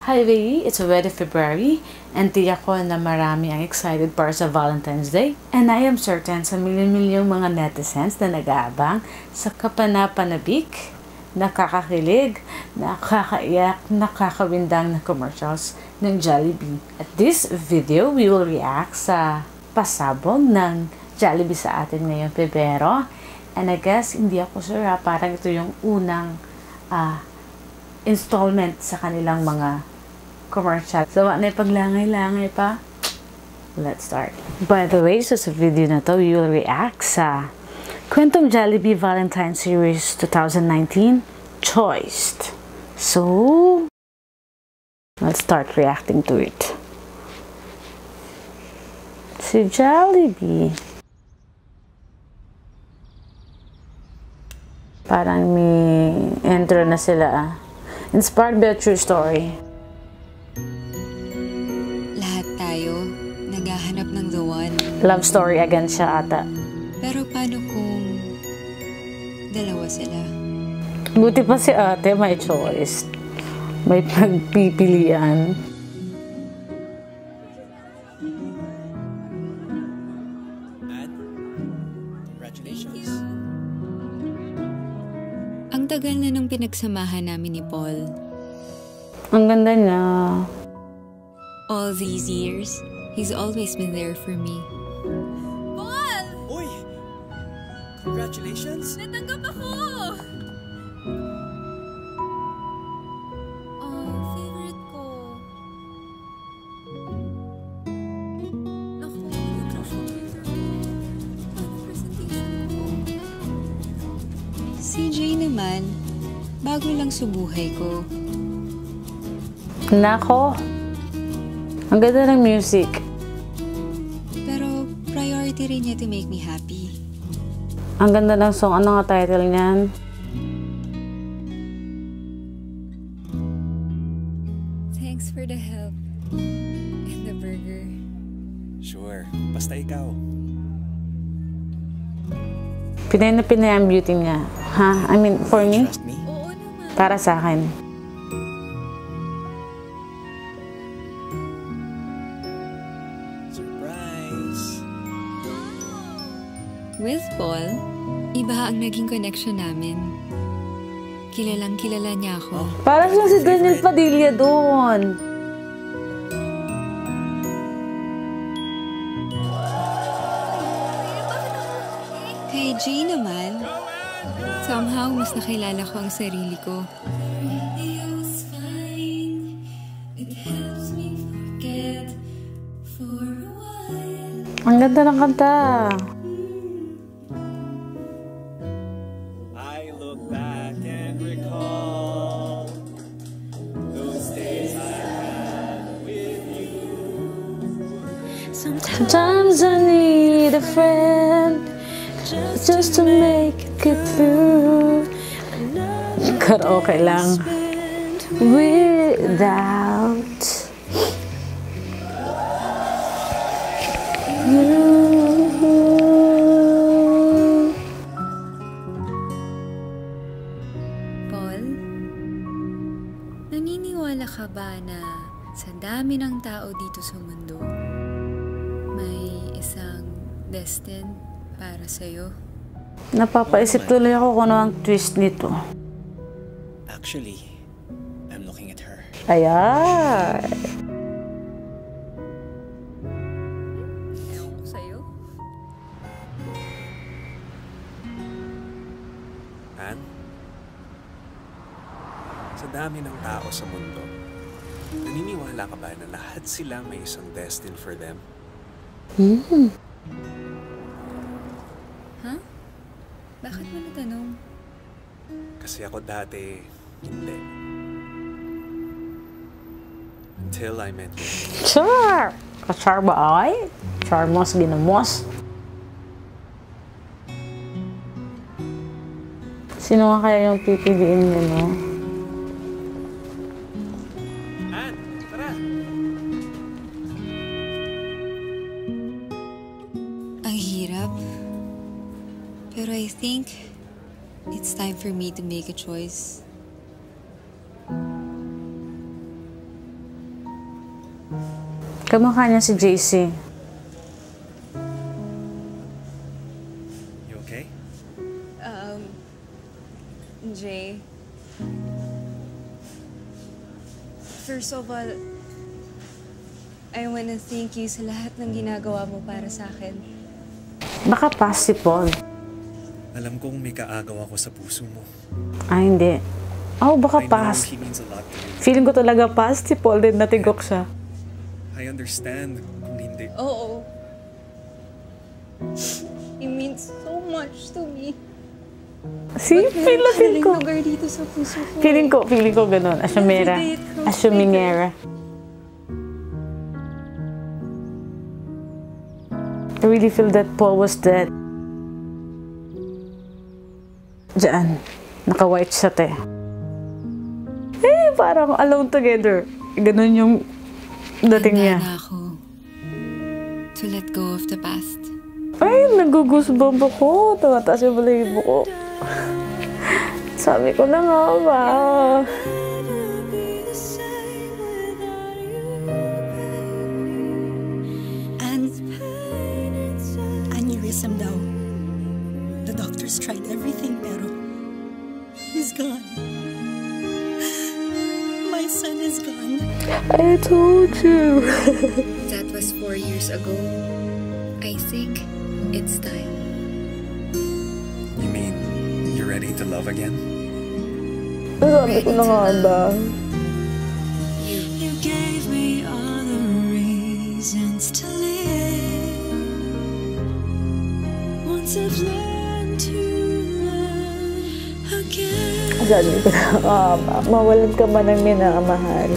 Hi Ray, it's already February and tiyak ko na marami ang excited para sa Valentine's Day. And I am certain sa milyon-milyong mga netizens na nag-aabang sa kapanapanabik, nakakakilig, nakakaiyak, nakakawindang na commercials ng Jollibee. At this video, we will react sa pasabog ng Jollibee sa atin ngayong Pebrero. And I guess, hindi ako sure parang ito yung unang installment sa kanilang mga commercial. So, ano yung paglangay-langay pa? Let's start. By the way, so sa video na to, we will react sa Kwentong Jollibee Valentine Series 2019 Choiced. So, let's start reacting to it. Si Jollibee. Parang may intro na sila. Inspired by a true story. Lahat tayo naghahanap ng the one. Love story again siya ata. Pero paano kung dalawa sila? Buti pa si ate may choice. May pagpipilian. Congratulations. Ang tagal na nung pinagsamahan namin ni Paul. Ang ganda niya. All these years, he's always been there for me. Paul! Uy! Congratulations! Natanggap ako! Favorite ko. Naku, presentation ko. Si Jay naman, bago lang subuhay ko. Nako. Ang ganda ng music. Pero priority rin niya to make me happy. Ang ganda ng song. Ano nga title niyan? Thanks for the help. And the burger. Sure, basta ikaw. Pinay na pinay ang beauty niya. Ha? I mean, for me? Trust me? Oo naman. Para sa akin. Surprise! With Paul, iba ang naging connection namin. Kilalang kilala niya ako. Parang lang si Daniel Padilla doon. Kay Jay naman, somehow mas nakilala ko ang sarili ko. Ang ganda ng kanta. I look back and recall those days I had with you. Sometimes I need a friend just to make it through. Karaoke lang. Without you. Paul, naniniwala ka ba na sa dami ng tao dito sa mundo, may isang destined para sa'yo? Napapaisip tuloy ako kung ano ang twist nito. Actually, I'm looking at her. Ayan. Ewan ko sa'yo. Han? Sa dami ng tao sa mundo, naniniwala ka ba na lahat sila may isang destined for them? Ha? Bakit mo natanong? Kasi ako dati, hindi. Until I met you. Char! Ka-char ba ay? Charmos, ginamos. Sino nga kaya yung pipiliin mo, no? Han, tara! Ang hirap. Pero I think it's time for me to make a choice. Kamukha niya si JC. You okay? Jay. First of all, I wanna thank you sa lahat ng ginagawa mo para sa akin. Baka past si Paul. Alam kong may kaagaw ako sa puso mo. Ay, hindi. Oh, baka I know past. he means a lot to you. Feeling ko talaga past si Paul din, natigok siya. I understand kung hindi. Oo. It means so much to me. See, feel na feel ko. lugar dito sa puso ko. Feeling ko ganun. Asyamera. Every day it grows Asyamingera. I really feel that Paul was dead. Diyan. Naka-white shot eh. Parang alone together. Ganun yung dating niya. Handa na ako to let go of the past. Ay, nag-goosebump ako. Tumataas yung balahibo ko. Sabi ko na nga ba. Aneurysm daw. The doctors tried everything pero he's gone. My son is gone. I told you. That was 4 years ago. I think it's time. You mean you're ready to love again? Sabi ko na nga ba. You gave me all the reasons to live. Once I've learned to love again. Sabi ko na nga ba. Mawalan ka man ng minamahal.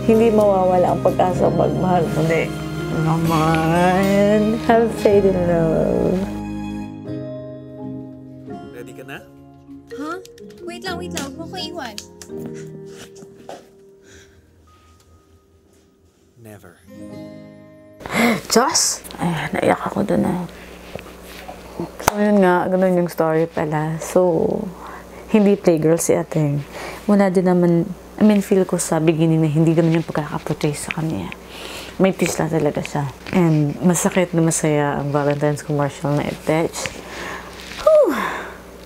Hindi mawawala ang pag-asa magmahal muli. Naman. Have faith in love. Ready ka na? Huh? Wait lang. Huwag mo ko iwan. Never. Diyos! Ay, naiyak ako dun ah. So, yun nga, ganun yung story pala. So, hindi playgirl si Ateng. Wala din naman, feel ko sa beginning na hindi ganun yung pagkakaportray sa kanya. May twist lang talaga siya. And masakit na masaya ang Valentine's commercial na Etech.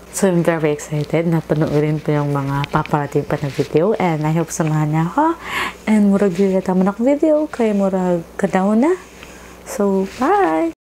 So, I'm very excited na panoorin pa yung mga paparating pa na video. And I hope samahan niya ako. And murag yun tama na video. Kaya murag kadaw na. So, bye!